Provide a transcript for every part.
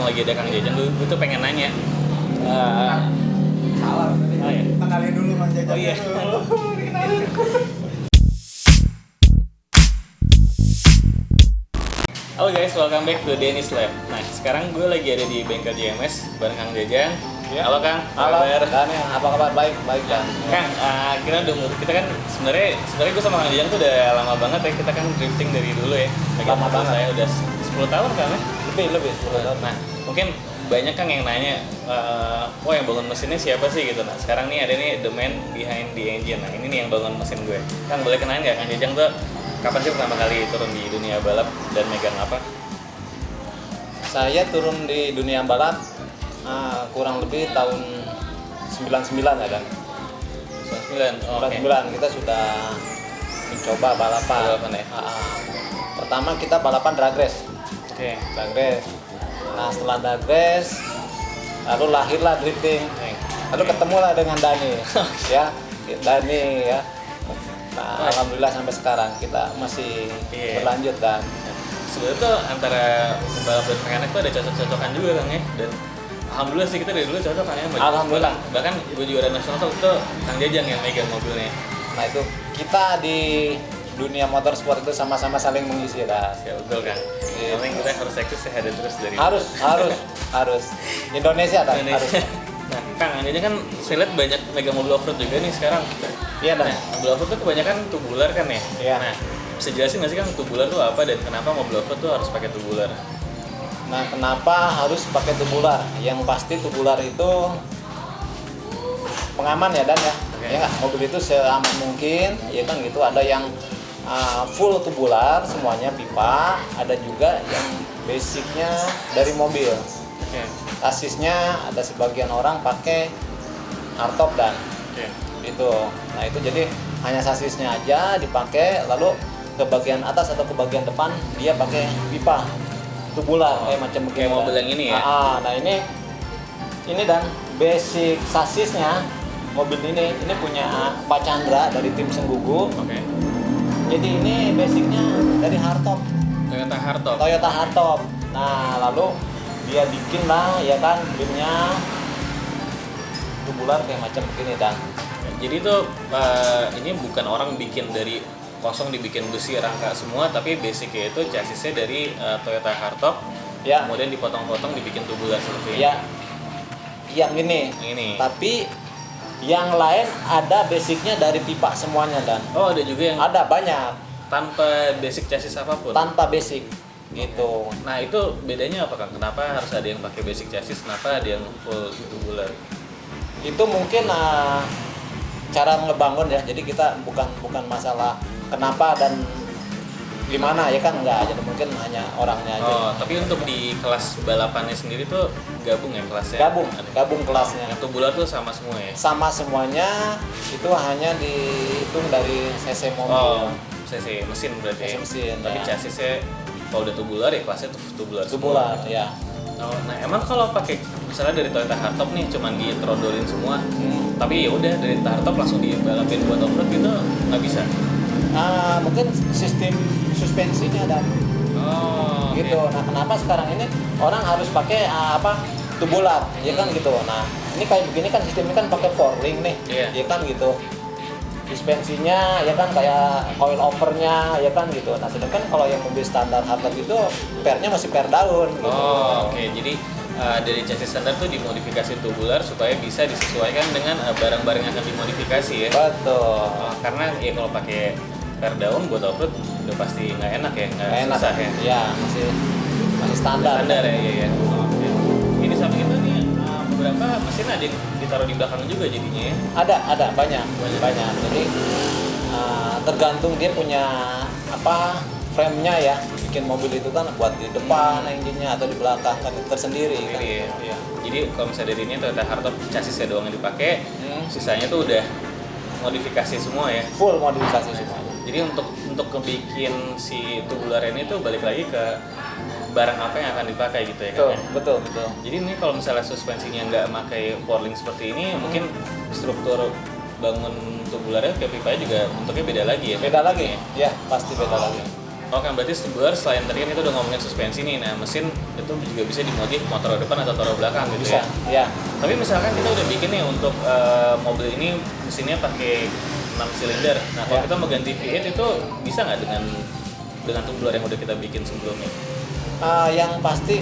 mumpung lagi ada Kang Jajang, gue tuh pengen nanya. Salah tadi. Oh, iya. Kenalin dulu Mang Jajang. Oh iya. Dikenalin. Halo guys, welcome back to Dennis Lab. Nah, sekarang gue lagi ada di bengkel JMS bareng Kang Jajang. Ya. Halo Kang, Halo, kabar? Daniel, apa kabar? Baik, baik Dan. Kang, kita kan sebenarnya gue sama Kang Jajang tuh udah lama banget ya. Kita kan drifting dari dulu ya. Lama mobil banget. Saya udah 10 tahun kan ya. Lebih 10 tahun. Nah, mungkin banyak Kang yang nanya, oh yang bangun mesinnya siapa sih gitu. Nah, sekarang nih ada nih the man behind the engine. Nah, ini nih yang bangun mesin gue. Kang, boleh kenalin nggak Kang Jajang tuh kapan sih pertama kali turun di dunia balap dan megang apa? Saya turun di dunia balap kurang lebih tahun 99 ya Dan. 99. Oh, oke. 99 kita sudah mencoba balapan. Balapan ya? Pertama kita balapan drag race. Oke. Drag race. Nah setelah drag race, lalu lahirlah drifting. Lalu ketemulah dengan Dani, ya, Dani ya. Nah, alhamdulillah sampai sekarang kita masih berlanjut Dan. Sebenarnya tuh antara pembalap dan mekanik tuh ada cocok-cocokan juga Kang ya. Dan alhamdulillah sih kita dari dulu cocok kan ya. Alhamdulillah. Bahkan gue juara nasional tuh Kang Jajang yang megang mobilnya. Nah itu kita di dunia motorsport itu sama-sama saling mengisi Dan. Ya betul kan. Yang penting kita harus eksis ya, ada terus dari Harus Indonesia Dan. Harus. Nah, Kang Jajang kan saya lihat banyak megang mobil off-road juga nih sekarang. Iya Dan. Nah, mobil off-road tuh kebanyakan tubular kan ya. Iya. Nah, bisa jelasin nggak sih Kang tubular tuh apa dan kenapa mobil off-road tuh harus pakai tubular? Nah, kenapa harus pakai tubular? Yang pasti tubular itu pengaman ya Dan ya. Oke. Ya nggak, mobil itu seaman mungkin, ya kan gitu. Ada yang full tubular, semuanya pipa. Ada juga yang basicnya dari mobil. Oke. Sasisnya ada sebagian orang pakai hardtop Dan. Oke. Itu. Nah itu jadi hanya sasisnya aja dipakai, lalu ke bagian atas atau ke bagian depan dia pakai pipa tubular kayak macam begini. Kayak mobil yang ini ya? Nah ini Dan basic sasisnya mobil ini punya Pak Chandra dari tim Senggugu. Oke. Jadi ini basicnya dari hardtop, Toyota hardtop. Nah lalu dia bikin lah ya kan rimnya tubular kayak macam begini Dan. Jadi tuh ini bukan orang bikin dari kosong dibikin besi rangka semua, tapi basicnya itu chassisnya dari Toyota hardtop, Ya. kemudian dipotong-potong dibikin tubular seperti ini. Ya, yang ini. Ini. Tapi yang lain ada basicnya dari pipa semuanya Dan. Oh, ada juga yang Ada banyak tanpa basic chassis apapun. tanpa basic gitu. Nah, itu bedanya apa Kang? Kenapa harus ada yang pakai basic chassis? Kenapa ada yang full tubular? Itu mungkin cara ngebangun ya. Jadi kita bukan masalah kenapa dan gimana ya kan enggak aja, mungkin hanya orangnya aja. Oh, tapi untuk di kelas balapannya sendiri tuh gabung ya kelasnya? Gabung kelasnya. Yang tubular tuh sama semua ya? Sama semuanya, itu hanya dihitung dari cc mobil. Oh, cc mesin berarti Cc ya? mesin, Tapi ya. chassisnya kalau udah tubular ya kelasnya tuh tubular semua. Tubular ya. Oh, nah emang kalau pakai misalnya dari Toyota hardtop nih cuman ditrodolin semua, tapi ya udah dari hardtop langsung dibalapin buat off-road gitu nggak bisa? Mungkin sistem suspensinya Dan. Oh, Gitu. oke. Nah, kenapa sekarang ini orang harus pakai tubular, ya kan gitu. Nah, ini kayak begini kan sistemnya kan pakai four ring nih, Iya. ya kan gitu. Suspensinya ya kan kayak coil overnya ya kan gitu. Nah, sedangkan kalau yang mobil standar hardtop itu pernya masih per daun gitu. Oh, oke. Jadi dari chassis standar tuh dimodifikasi tubular supaya bisa disesuaikan dengan barang-barang yang akan dimodifikasi ya. Betul. Oh, karena ya kalau pakai per daun buat off-road udah pasti nggak enak ya, nggak Enak susah ya. ya, masih standar. Standar ya, iya ya. Oke. Ini sama kita nih beberapa mesin ada yang ditaruh di belakang juga jadinya ya. Ada banyak. Jadi tergantung dia punya frame-nya ya. Bikin mobil itu kan buat di depan engine-nya atau di belakang kan tersendiri kan. Iya. Jadi kalau misalnya dari ini Toyota hardtop chassisnya doang yang dipakai, sisanya tuh udah modifikasi semua ya. Full modifikasi semua. Jadi untuk ngebikin si tubular ini tuh balik lagi ke barang apa yang akan dipakai gitu ya kan ya? Betul. Jadi ini kalau misalnya suspensinya nggak pakai four-link seperti ini, mungkin struktur bangun tubularnya kayak pipanya juga bentuknya beda lagi ya? Beda lagi, ya pasti beda lagi. Oke, berarti tubular selain tadi kan kita udah ngomongin suspensi nih, nah mesin itu juga bisa dimodif mau taruh depan atau taruh belakang gitu Bisa, ya. ya. Tapi misalkan kita udah bikin nih untuk mobil ini mesinnya pakai 6 silinder. Nah, kalau Ya. kita mau ganti V8 itu bisa nggak dengan tubular yang udah kita bikin sebelumnya? Yang pasti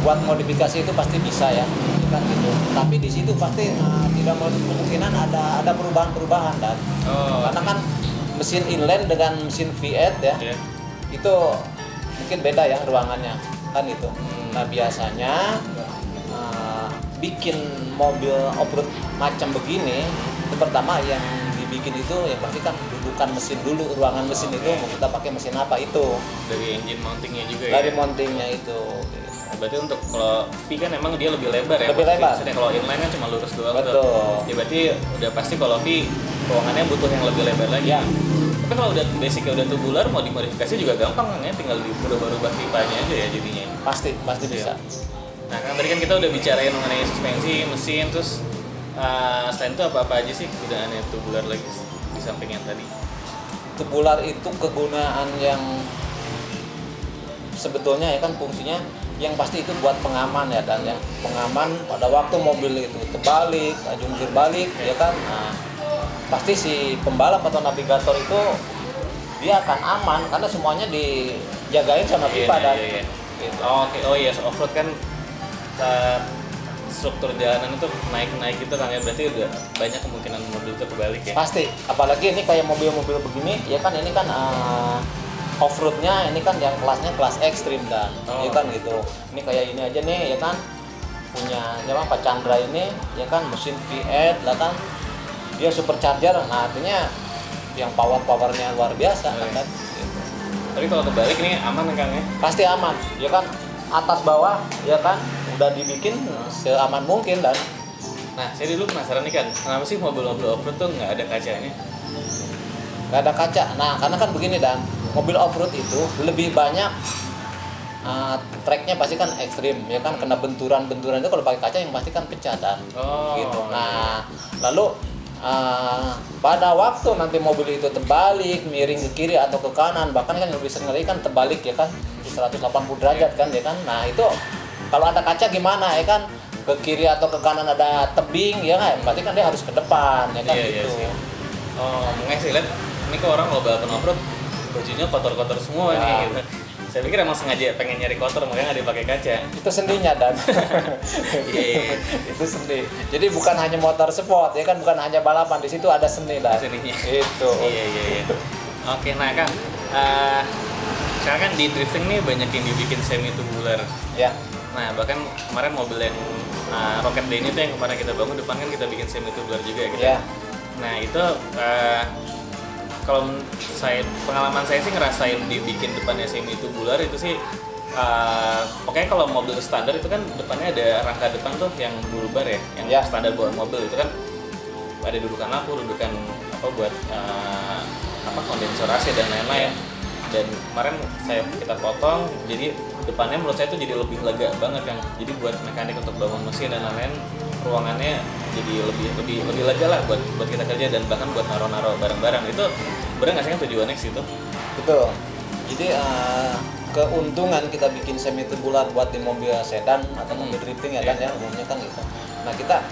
buat modifikasi itu pasti bisa ya, kan gitu. Tapi di situ pasti tidak menutup kemungkinan ada perubahan-perubahan dan karena kan mesin inline dengan mesin V8 ya, Ya. itu mungkin beda ya ruangannya kan itu. Nah biasanya bikin mobil off-road macam begini, itu pertama yang dibikin itu yang pasti kan dudukan mesin dulu, ruangan mesin itu mau kita pakai mesin apa itu. Dari engine mountingnya juga Dari ya. mountingnya itu. Berarti untuk kalau V kan emang dia lebih lebar ya. Lebih lebar. Maksudnya kalau inline kan cuma lurus doang tuh. Betul. Ya berarti udah pasti kalau V ruangannya butuh yang lebih lebar lagi. Ya. Tapi kalau udah basicnya udah tubular mau dimodifikasi juga gampang kan ya, tinggal dirubah-rubah tipanya aja ya jadinya. Pasti Iya. bisa. Nah kan tadi kan kita udah bicarain mengenai suspensi, mesin, terus selain itu apa-apa aja sih kegunaannya tubular lagi di samping yang tadi? Tubular itu kegunaan yang sebetulnya ya kan fungsinya yang pasti itu buat pengaman ya, dan yang pengaman pada waktu mobil itu terbalik, jungkir balik ya kan. Nah, pasti si pembalap atau navigator itu dia akan aman karena semuanya dijagain sama pipa dan Iya. gitu. Oke, oh iya, off-road kan struktur jalanan itu naik-naik gitu kan ya, berarti udah banyak kemungkinan mobil itu kebalik ya. Pasti, apalagi ini kayak mobil-mobil begini ya kan, ini kan off-roadnya ini kan yang kelasnya kelas ekstrim dan ya kan gitu. Ini kayak ini aja nih ya kan, punya siapa Pak Chandra ini ya kan, mesin V8 lah kan, dia supercharger, nah artinya yang powernya luar biasa kan gitu. Tapi kalau kebalik ini aman kan ya? Pasti aman ya kan, atas bawah ya kan udah dibikin seaman mungkin. Dan Nah, saya dulu penasaran nih kan, kenapa sih mobil-mobil off-road tuh nggak ada kacanya? nggak ada kaca. Nah karena kan begini, dan mobil off-road itu lebih banyak tracknya pasti kan ekstrim ya kan, kena benturan-benturan itu kalau pakai kaca yang pasti kan pecah dan gitu. Nah lalu pada waktu nanti mobil itu terbalik, miring ke kiri atau ke kanan, bahkan kan lebih sering lagi kan terbalik ya kan, 180 derajat kan ya kan. Nah itu kalau ada kaca gimana ya kan, ke kiri atau ke kanan ada tebing ya kan, berarti kan dia harus ke depan ya kan Iya gitu. sih. Oh, mungkin sih lihat ini kok orang kalau balapan off-road bajunya kotor-kotor semua Ya. nih gitu. Saya pikir emang sengaja pengen nyari kotor makanya nggak dipakai kaca. Itu sendinya dan Iya. itu seni. Jadi bukan hanya motor sport ya kan, bukan hanya balapan, di situ ada seni dan Seninya. itu. Iya. Oke, nah kan sekarang kan di drifting nih banyak yang dibikin semi tubular. Ya. Nah, bahkan kemarin mobil yang Rocket Day ini tuh yang kemarin kita bangun depan kan kita bikin semi tubular juga ya gitu. Ya. Nah, itu kalau pengalaman saya sih ngerasain dibikin depannya semi tubular itu sih pokoknya kalau mobil standar itu kan depannya ada rangka depan tuh yang bulbar ya, yang Ya. standar buat mobil itu kan ada dudukan lampu, dudukan apa buat kondensor AC dan lain-lain. Dan kemarin kita potong, jadi depannya menurut saya itu jadi lebih lega banget kan. Jadi buat mekanik untuk bangun mesin dan lain-lain, ruangannya jadi lebih lega lah buat kita kerja dan bahkan buat naro barang-barang. Itu bener nggak sih kan tujuannya ke situ? Betul. Jadi keuntungan kita bikin semi tubular buat di mobil sedan atau mobil drifting ya kan ya, umumnya kan gitu. Nah kita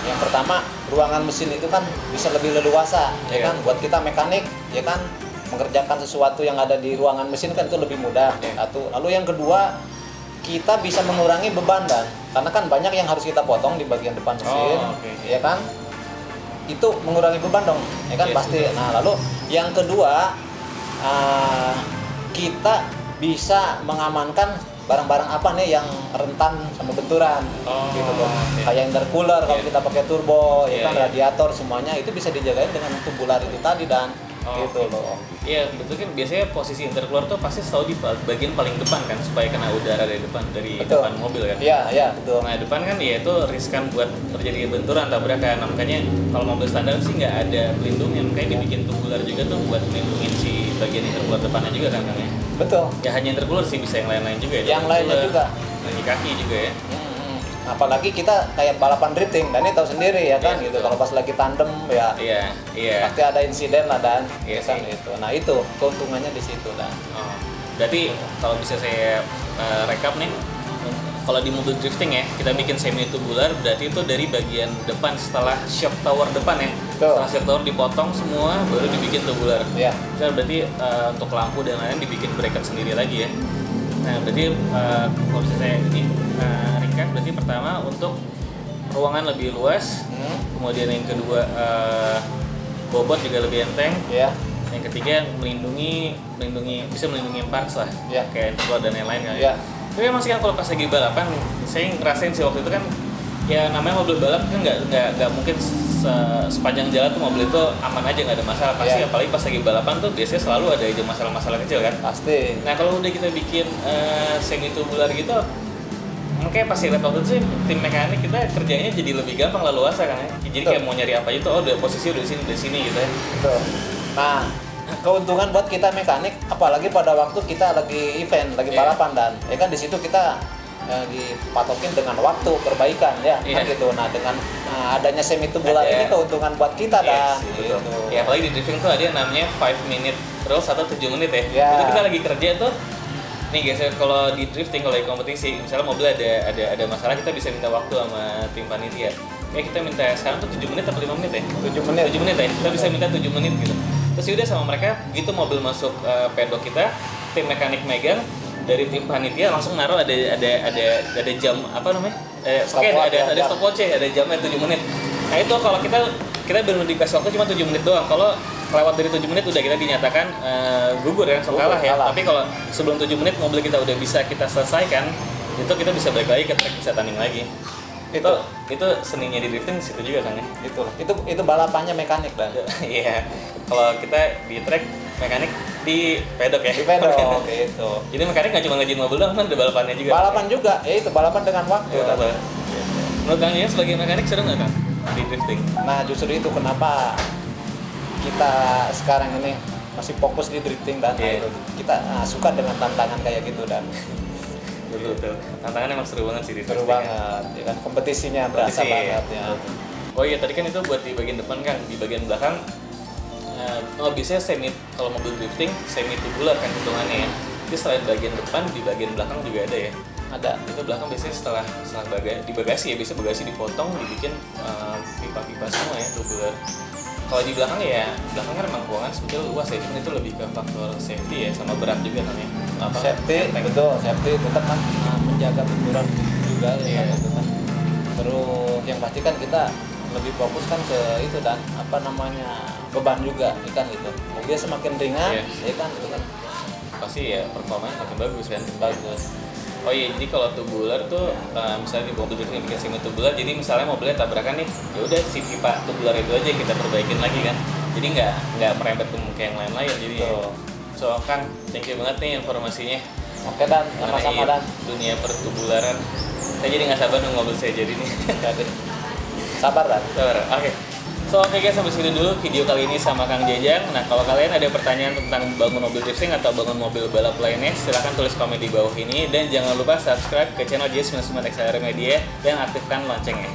yang pertama, ruangan mesin itu kan bisa lebih leluasa ya kan, buat kita mekanik ya kan, mengerjakan sesuatu yang ada di ruangan mesin kan itu lebih mudah. Satu. Lalu yang kedua, kita bisa mengurangi beban dan karena kan banyak yang harus kita potong di bagian depan mesin, ya kan? Itu mengurangi beban dong, ya kan pasti. Nah, lalu yang kedua, kita bisa mengamankan barang-barang apa nih yang rentan sama benturan, gitu loh. Kayak intercooler kalau kita pakai turbo, ya kan, radiator semuanya itu bisa dijagain dengan tubular itu tadi dan gitu loh. Iya, betul kan, biasanya posisi intercooler tuh pasti selalu di bagian paling depan kan supaya kena udara dari depan mobil kan. Iya, betul. Nah, depan kan ya itu riskan buat terjadi benturan, tabrakan. Nah, makanya kalau mobil standar sih nggak ada pelindungnya, makanya dibikin tubular juga tuh buat melindungi si bagian intercooler depannya juga kan ya. Betul. Ya hanya intercooler sih, bisa yang lain-lain juga ya. Yang lainnya juga. Kaki juga ya. apalagi kita kayak balapan drifting, dan ini tahu sendiri ya kan Iya, gitu. betul. Kalau pas lagi tandem ya Iya. pasti ada insiden lah dan Iya ya kan sih. itu. Nah itu keuntungannya di situ dan. Oh, berarti kalau bisa saya rekap nih, kalau di mobil drifting ya, kita bikin semi tubular, berarti itu dari bagian depan setelah shock tower depan ya. Betul. Setelah shock tower dipotong semua, baru dibikin tubular. Ya. Kan berarti untuk lampu dan lain-lain dibikin bracket sendiri lagi ya. Nah, berarti kalau bisa saya ini ringkas, berarti pertama untuk ruangan lebih luas, kemudian yang kedua bobot juga lebih enteng, Ya. yang ketiga bisa melindungi parts lah, Ya. kayak keluar dan lain-lain kan. Ya. Tapi emang sih kan kalau pas lagi balapan, saya ngerasain sih waktu itu kan, ya namanya mobil balap kan nggak mungkin sepanjang jalan tuh mobil itu aman aja, nggak ada masalah pasti. Ya. Apalagi pas lagi balapan tuh biasanya selalu ada aja masalah-masalah kecil kan. Pasti. Nah kalau udah kita bikin semi tubular gitu, makanya pas lihat waktu itu sih tim mekanik kita kerjanya jadi lebih gampang leluasa kan ya. Jadi kayak mau nyari apa aja tuh, oh udah posisi udah di sini gitu ya. Betul. Nah, keuntungan buat kita mekanik, apalagi pada waktu kita lagi event, lagi Iya. balapan dan ya kan di situ kita dipatokin dengan waktu perbaikan ya kan Iya. gitu. Nah dengan adanya semi tubular Ada. ini keuntungan buat kita dan Yes, gitu. betul. Ya apalagi di drifting tuh ada yang namanya 5 minute rules atau 7 menit ya. Ya. Itu kita lagi kerja tuh. Nih guys, kalau di drifting, kalau di kompetisi, misalnya mobil ada masalah, kita bisa minta waktu sama tim panitia. Ya kita minta sekarang tuh 7 menit atau 5 menit ya? 7 menit. 7 menit ya. Kita bisa minta 7 menit gitu. Terus yaudah sama mereka, begitu mobil masuk pedok kita, tim mekanik megang, dari tim panitia langsung naruh ada jam apa namanya? Pokoknya ada stopwatch ya, ada jamnya 7 menit. Nah itu kalau kita baru dikasih waktu cuma 7 menit doang. Kalau lewat dari 7 menit udah kita dinyatakan gugur ya, langsung kalah ya. Kalah. Tapi kalau sebelum 7 menit mobil kita udah bisa kita selesaikan, itu kita bisa balik lagi ke track, bisa tanding lagi. Itu seninya di drifting di situ juga kan ya. Itu balapannya mekanik dan Iya. Kalau kita di track, mekanik di pedok ya. di pedok gitu. Jadi mekanik nggak cuma ngejin mobil doang, kan ada balapannya juga. Balapan juga, ya itu balapan dengan waktu. Ya, Dan. apa? Menurut Kang Ian sebagai mekanik seru nggak Kang di drifting? Nah justru itu kenapa kita sekarang ini masih fokus di drifting dan Iya. kita suka dengan tantangan kayak gitu dan Betul. Tantangannya emang seru banget sih di seru drifting ya. banget, ya kan kompetisinya berasa Kompetisi, banget ya. Oh iya, tadi kan itu buat di bagian depan Kang, di bagian belakang biasanya kalau mobil drifting semi tubular kan hitungannya ya. Jadi selain bagian depan, di bagian belakang juga ada ya. Ada. Itu belakang biasanya setelah di bagasi ya, biasa bagasi dipotong, dibikin pipa-pipa semua ya tubular. Kalau di belakang ya, belakang kan memang ruangan sebetulnya luas ya, cuman itu lebih ke faktor safety ya, sama berat juga kan ya. Safety, enteng. betul, safety tetap kan menjaga benturan juga ya Iya. kan, gitu kan. Terus yang pasti kan kita lebih fokus kan ke itu dan beban juga ya kan gitu. Mobil semakin ringan Iya. ya kan gitu kan Pasti ya performanya makin bagus kan. bagus. Oh iya, jadi kalau tubular tuh misalnya di mobil drifting bikin semi tubular, jadi misalnya mobilnya tabrakan nih, ya udah si pipa tubular itu aja kita perbaikin lagi kan. Jadi nggak merembet ke yang lain-lain. Jadi Betul. so Kang, thank you banget nih informasinya Oke dan sama-sama mengenai dan dunia pertubularan. Saya jadi nggak sabar nunggu mobil saya jadi nih. jadi sabar dan. Sabar. Oke. So oke guys, sampai situ dulu video kali ini sama Kang Jajang. Nah kalau kalian ada pertanyaan tentang bangun mobil drifting atau bangun mobil balap lainnya, silahkan tulis komen di bawah ini. Dan jangan lupa subscribe ke channel J99XR Media dan aktifkan loncengnya.